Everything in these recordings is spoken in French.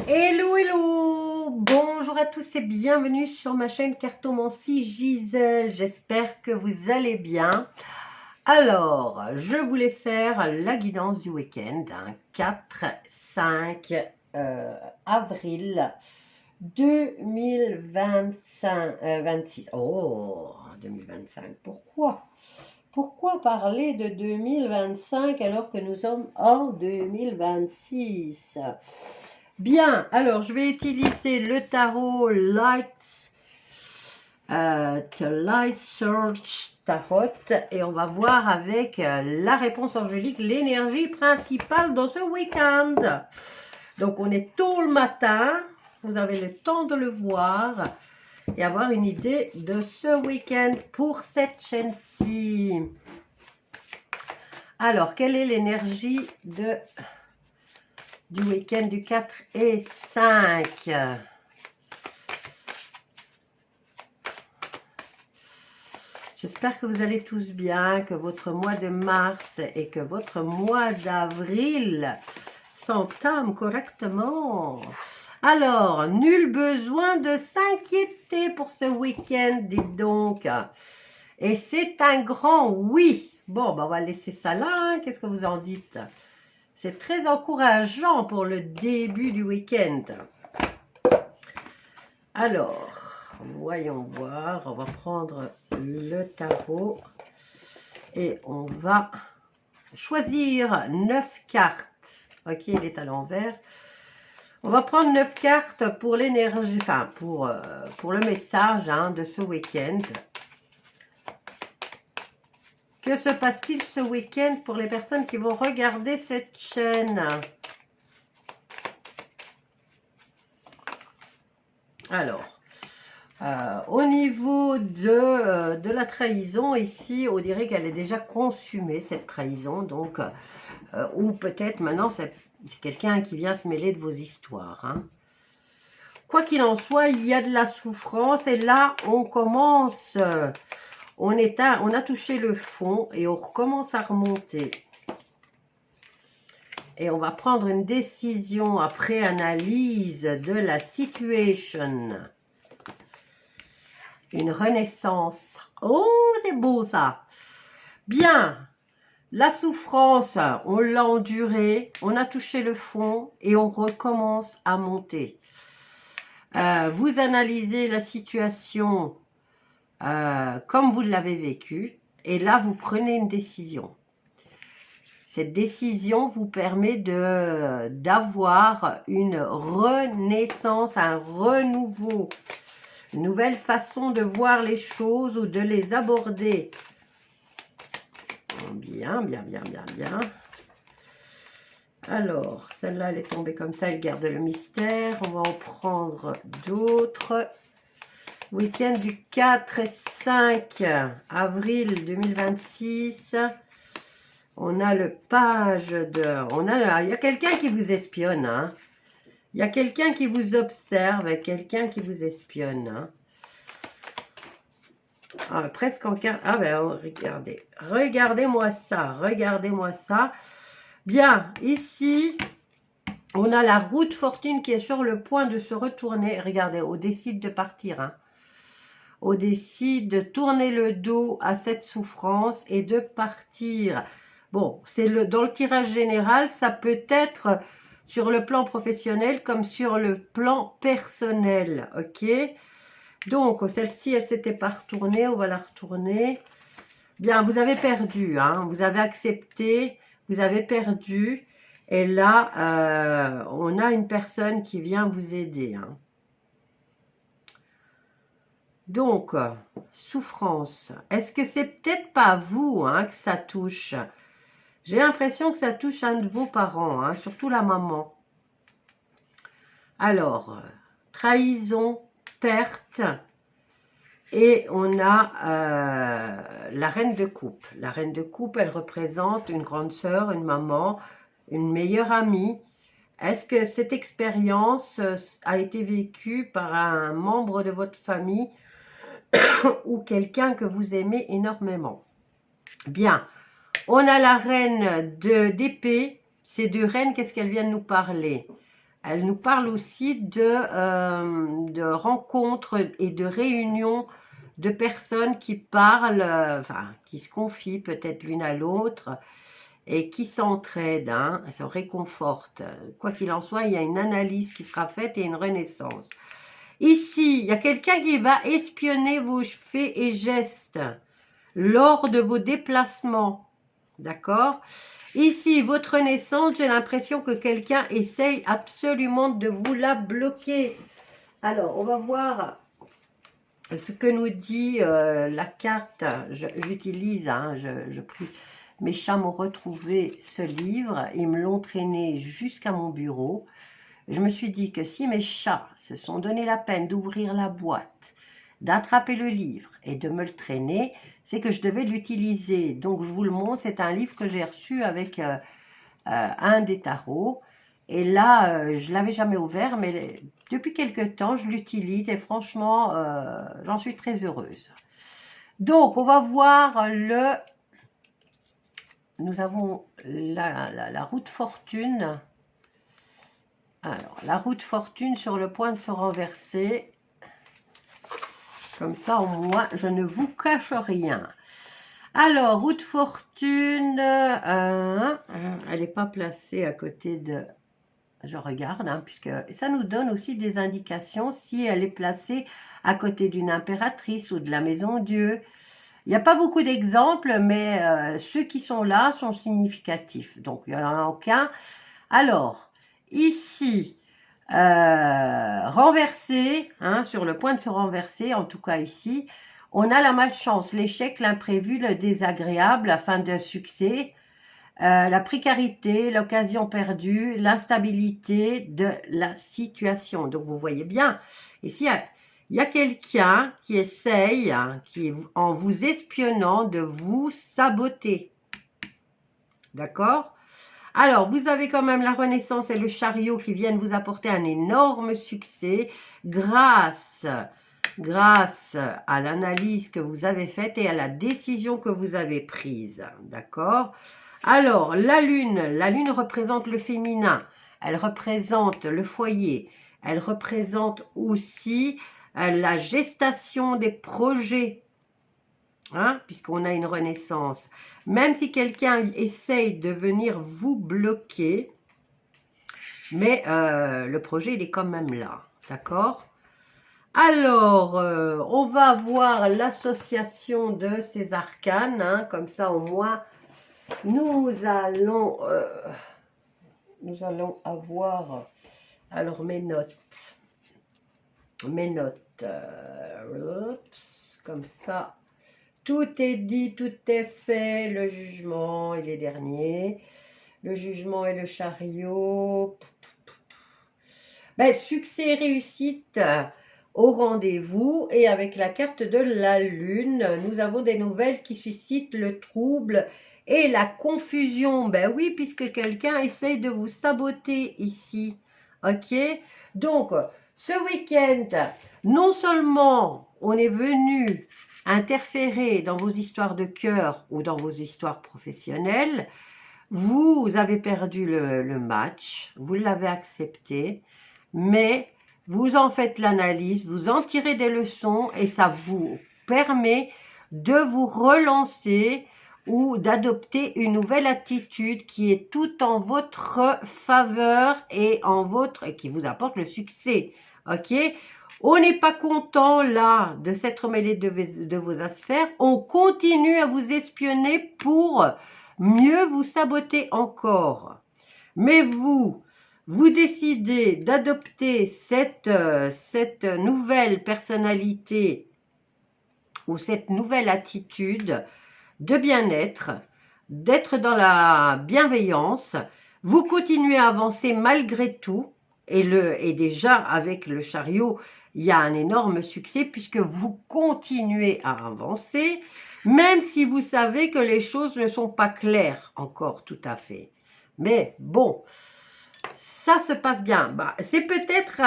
Hello, hello! Bonjour à tous et bienvenue sur ma chaîne Cartomancie Gisèle. J'espère que vous allez bien. Alors, je voulais faire la guidance du week-end, 4-5 avril 2025, 26. Oh, 2025, pourquoi? Pourquoi parler de 2025 alors que nous sommes en 2026? Bien, alors je vais utiliser le tarot Light Search Tarot et on va voir avec la réponse angélique l'énergie principale dans ce week-end. Donc on est tôt le matin, vous avez le temps de le voir et avoir une idée de ce week-end pour cette chaîne-ci. Alors, quelle est l'énergie du week-end du 4 et 5? J'espère que vous allez tous bien, que votre mois de mars et que votre mois d'avril s'entament correctement. Alors, nul besoin de s'inquiéter pour ce week-end, dites donc. Et c'est un grand oui. Bon, ben on va laisser ça là, hein. Qu'est-ce que vous en dites? C'est très encourageant pour le début du week-end. Alors, voyons voir. On va prendre le tarot et on va choisir 9 cartes. Ok, il est à l'envers. On va prendre 9 cartes pour l'énergie, enfin pour le message de ce week-end. Que se passe-t-il ce week-end pour les personnes qui vont regarder cette chaîne? Alors, au niveau de la trahison, ici, on dirait qu'elle est déjà consumée, cette trahison. Donc, ou peut-être maintenant, c'est quelqu'un qui vient se mêler de vos histoires. Hein. Quoi qu'il en soit, il y a de la souffrance. Et là, on commence... on a touché le fond et on recommence à remonter. Et on va prendre une décision après analyse de la situation. Une renaissance. Oh, c'est beau ça. Bien. La souffrance, on l'a endurée, on a touché le fond et on recommence à monter. Vous analysez la situation comme vous l'avez vécu, et là vous prenez une décision. Cette décision vous permet d'avoir une renaissance, un renouveau, une nouvelle façon de voir les choses ou de les aborder. Bien, bien, bien, bien, bien. Alors, celle-là, elle est tombée comme ça, elle garde le mystère. On va en prendre d'autres. Week-end du 4 et 5 avril 2026. On a le page de... il y a quelqu'un qui vous espionne. Hein. Il y a quelqu'un qui vous observe, quelqu'un qui vous espionne. Hein. Ah, presque en quart... Ah ben, regardez. Regardez-moi ça. Regardez-moi ça. Bien, ici... On a la roue de fortune qui est sur le point de se retourner. Regardez, on décide de partir. Hein. On décide de tourner le dos à cette souffrance et de partir. Bon, c'est dans le tirage général, ça peut être sur le plan professionnel comme sur le plan personnel, ok? Donc, celle-ci, elle s'était pas retournée, on va la retourner. Bien, vous avez perdu, hein, vous avez accepté, vous avez perdu. Et là, on a une personne qui vient vous aider, hein. Donc, souffrance. Est-ce que c'est peut-être pas vous que ça touche? J'ai l'impression que ça touche un de vos parents, hein, surtout la maman. Alors, trahison, perte. Et on a la reine de coupe. La reine de coupe, elle représente une grande sœur, une maman, une meilleure amie. Est-ce que cette expérience a été vécue par un membre de votre famille ou quelqu'un que vous aimez énormément? Bien, on a la reine d'épée. Ces deux reines, qu'est-ce qu'elles viennent nous parler? Elle nous parle aussi de rencontres et de réunions de personnes qui parlent, enfin, qui se confient peut-être l'une à l'autre et qui s'entraident, hein, se réconfortent. Quoi qu'il en soit, il y a une analyse qui sera faite et une renaissance. Ici, il y a quelqu'un qui va espionner vos faits et gestes lors de vos déplacements. D'accord? Ici, votre naissance, j'ai l'impression que quelqu'un essaye absolument de vous la bloquer. Alors, on va voir ce que nous dit la carte. J'utilise, hein, je prie. Mes chats m'ont retrouvé ce livre. Ils me l'ont traîné jusqu'à mon bureau. Je me suis dit que si mes chats se sont donné la peine d'ouvrir la boîte, d'attraper le livre et de me le traîner, c'est que je devais l'utiliser. Donc, je vous le montre. C'est un livre que j'ai reçu avec un des tarots. Et là, je ne l'avais jamais ouvert, mais depuis quelque temps, je l'utilise et franchement, j'en suis très heureuse. Donc, on va voir le... Nous avons la roue de fortune. Alors, la roue de fortune sur le point de se renverser. Comme ça, au moins, je ne vous cache rien. Alors, roue de fortune, elle n'est pas placée à côté de... Je regarde, hein, puisque ça nous donne aussi des indications si elle est placée à côté d'une impératrice ou de la maison Dieu. Il n'y a pas beaucoup d'exemples, mais ceux qui sont là sont significatifs. Donc, il n'y en a aucun. Alors, ici, renversé, hein, sur le point de se renverser, en tout cas ici, on a la malchance, l'échec, l'imprévu, le désagréable, la fin d'un succès, la précarité, l'occasion perdue, l'instabilité de la situation. Donc, vous voyez bien, ici, il y a quelqu'un qui essaye, hein, en vous espionnant, de vous saboter. D'accord? Alors, vous avez quand même la Renaissance et le chariot qui viennent vous apporter un énorme succès grâce à l'analyse que vous avez faite et à la décision que vous avez prise. D'accord? Alors, la lune représente le féminin, elle représente le foyer, elle représente aussi la gestation des projets, hein, puisqu'on a une renaissance. Même si quelqu'un essaye de venir vous bloquer, mais le projet, il est quand même là, d'accord? Alors, on va voir l'association de ces arcanes, hein, comme ça au moins, nous allons avoir, alors mes notes, comme ça, tout est dit, tout est fait, le jugement et les derniers, le jugement et le chariot, ben, succès et réussite au rendez-vous, et avec la carte de la lune, nous avons des nouvelles qui suscitent le trouble et la confusion. Ben oui, puisque quelqu'un essaye de vous saboter ici, ok? Donc, ce week-end, non seulement on est venu interférer dans vos histoires de cœur ou dans vos histoires professionnelles, vous avez perdu le match, vous l'avez accepté, mais vous en faites l'analyse, vous en tirez des leçons et ça vous permet de vous relancer ou d'adopter une nouvelle attitude qui est tout en votre faveur et qui vous apporte le succès. Ok? On n'est pas content là de s'être mêlé de vos affaires. On continue à vous espionner pour mieux vous saboter encore. Mais vous décidez d'adopter cette nouvelle personnalité ou cette nouvelle attitude de bien-être, d'être dans la bienveillance. Vous continuez à avancer malgré tout. Et déjà, avec le chariot, il y a un énorme succès puisque vous continuez à avancer, même si vous savez que les choses ne sont pas claires encore tout à fait. Mais bon, ça se passe bien. Bah, c'est peut-être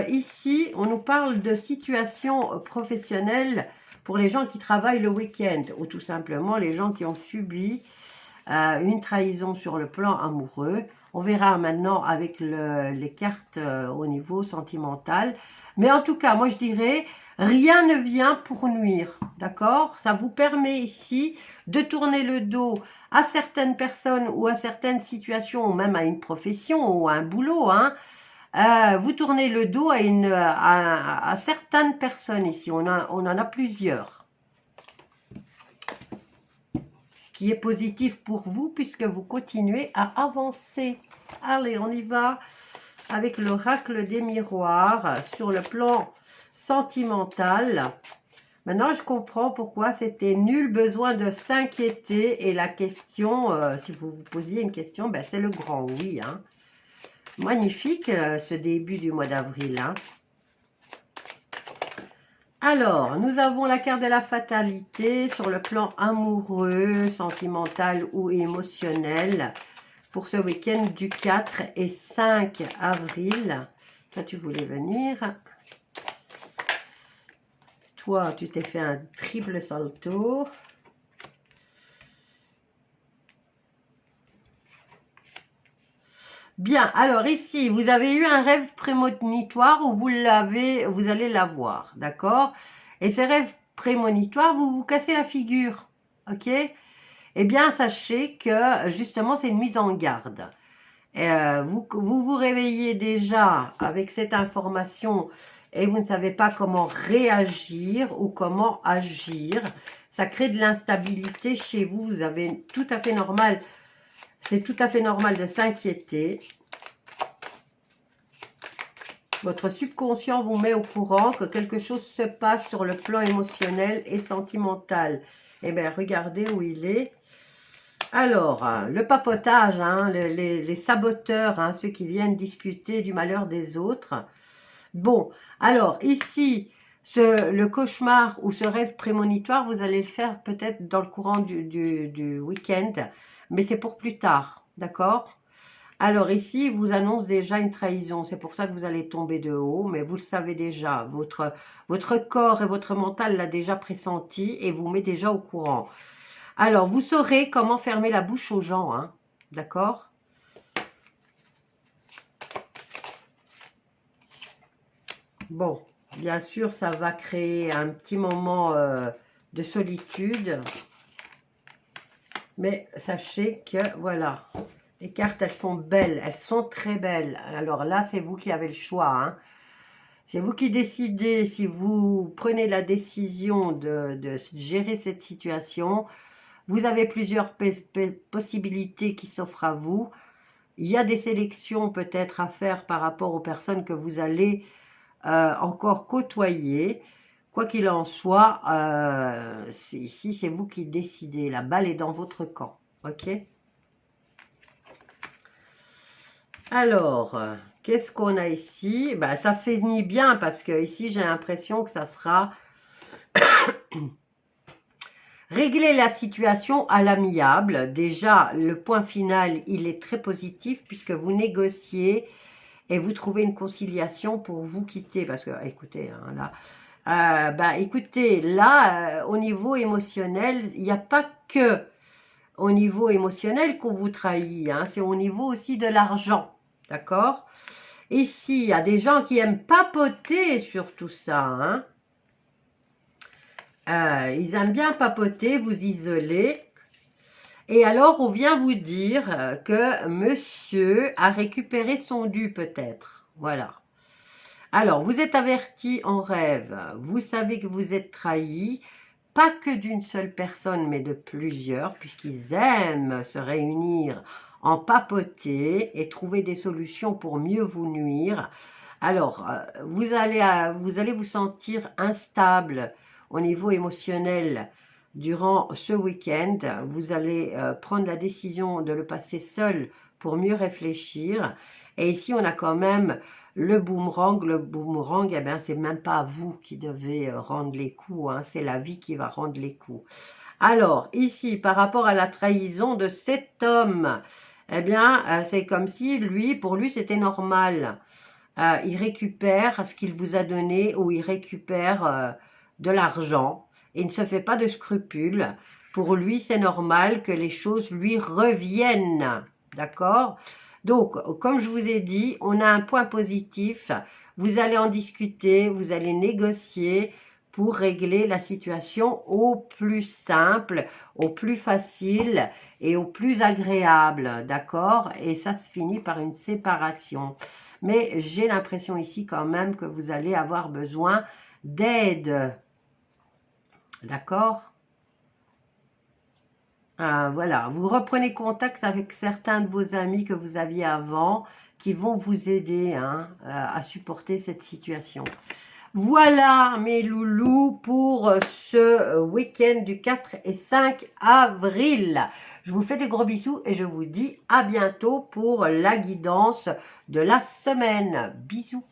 ici, on nous parle de situation professionnelle pour les gens qui travaillent le week-end ou tout simplement les gens qui ont subi une trahison sur le plan amoureux. On verra maintenant avec les cartes au niveau sentimental. Mais en tout cas, moi je dirais, rien ne vient pour nuire, d'accord? Ça vous permet ici de tourner le dos à certaines personnes ou à certaines situations, ou même à une profession ou à un boulot, hein. Vous tournez le dos à certaines personnes ici. On en a plusieurs. Ce qui est positif pour vous puisque vous continuez à avancer. Allez, on y va avec l'oracle des miroirs sur le plan sentimental. Maintenant, je comprends pourquoi c'était nul besoin de s'inquiéter. Et la question, si vous vous posiez une question, ben, c'est le grand oui, hein. Magnifique ce début du mois d'avril, hein. Alors, nous avons la carte de la fatalité sur le plan amoureux, sentimental ou émotionnel pour ce week-end du 4 et 5 avril. Toi, tu voulais venir. Toi, tu t'es fait un triple salto. Bien, alors ici, vous avez eu un rêve prémonitoire où vous allez l'avoir, d'accord? Et ces rêves prémonitoires, vous vous cassez la figure, ok? Eh bien, sachez que justement, c'est une mise en garde. Vous réveillez déjà avec cette information et vous ne savez pas comment réagir ou comment agir. Ça crée de l'instabilité chez vous. Vous avez tout à fait normal. C'est tout à fait normal de s'inquiéter. Votre subconscient vous met au courant que quelque chose se passe sur le plan émotionnel et sentimental. Eh bien, regardez où il est. Alors, le papotage, hein, les saboteurs, hein, ceux qui viennent discuter du malheur des autres. Bon, alors ici, le cauchemar ou ce rêve prémonitoire, vous allez le faire peut-être dans le courant du week-end, mais c'est pour plus tard, d'accord? Alors ici, il vous annonce déjà une trahison, c'est pour ça que vous allez tomber de haut, mais vous le savez déjà, votre corps et votre mental l'a déjà pressenti et vous met déjà au courant. Alors, vous saurez comment fermer la bouche aux gens, hein, d'accord? Bon, bien sûr, ça va créer un petit moment de solitude. Mais sachez que, voilà, les cartes, elles sont belles, elles sont très belles. Alors là, c'est vous qui avez le choix, hein. C'est vous qui décidez si vous prenez la décision de gérer cette situation. Vous avez plusieurs possibilités qui s'offrent à vous. Il y a des sélections peut-être à faire par rapport aux personnes que vous allez encore côtoyer. Quoi qu'il en soit, ici, c'est vous qui décidez. La balle est dans votre camp. Ok? Alors, qu'est-ce qu'on a ici? Ben, ça finit bien parce que ici, j'ai l'impression que ça sera régler la situation à l'amiable. Déjà, le point final, il est très positif puisque vous négociez et vous trouvez une conciliation pour vous quitter. Parce que, écoutez, hein, là, écoutez, là, au niveau émotionnel, il n'y a pas que au niveau émotionnel qu'on vous trahit, hein, c'est au niveau aussi de l'argent, d'accord? Ici, il y a des gens qui aiment papoter sur tout ça, hein. Ils aiment bien papoter, vous isoler. Et alors, on vient vous dire que monsieur a récupéré son dû peut-être. Voilà. Alors, vous êtes averti en rêve. Vous savez que vous êtes trahi. Pas que d'une seule personne, mais de plusieurs, puisqu'ils aiment se réunir en papoter et trouver des solutions pour mieux vous nuire. Alors, vous allez vous sentir instable au niveau émotionnel durant ce week-end. Vous allez prendre la décision de le passer seul pour mieux réfléchir. Et ici, on a quand même le boomerang. Le boomerang, eh bien, c'est même pas vous qui devez rendre les coups, hein, c'est la vie qui va rendre les coups. Alors, ici, par rapport à la trahison de cet homme, eh bien, c'est comme si pour lui, c'était normal. Il récupère ce qu'il vous a donné ou il récupère de l'argent. Il ne se fait pas de scrupules. Pour lui, c'est normal que les choses lui reviennent. D'accord? Donc, comme je vous ai dit, on a un point positif. Vous allez en discuter, vous allez négocier pour régler la situation au plus simple, au plus facile et au plus agréable, d'accord? Et ça se finit par une séparation. Mais j'ai l'impression ici quand même que vous allez avoir besoin d'aide, d'accord? Voilà, vous reprenez contact avec certains de vos amis que vous aviez avant, qui vont vous aider hein, à supporter cette situation. Voilà mes loulous pour ce week-end du 4 et 5 avril. Je vous fais des gros bisous et je vous dis à bientôt pour la guidance de la semaine. Bisous.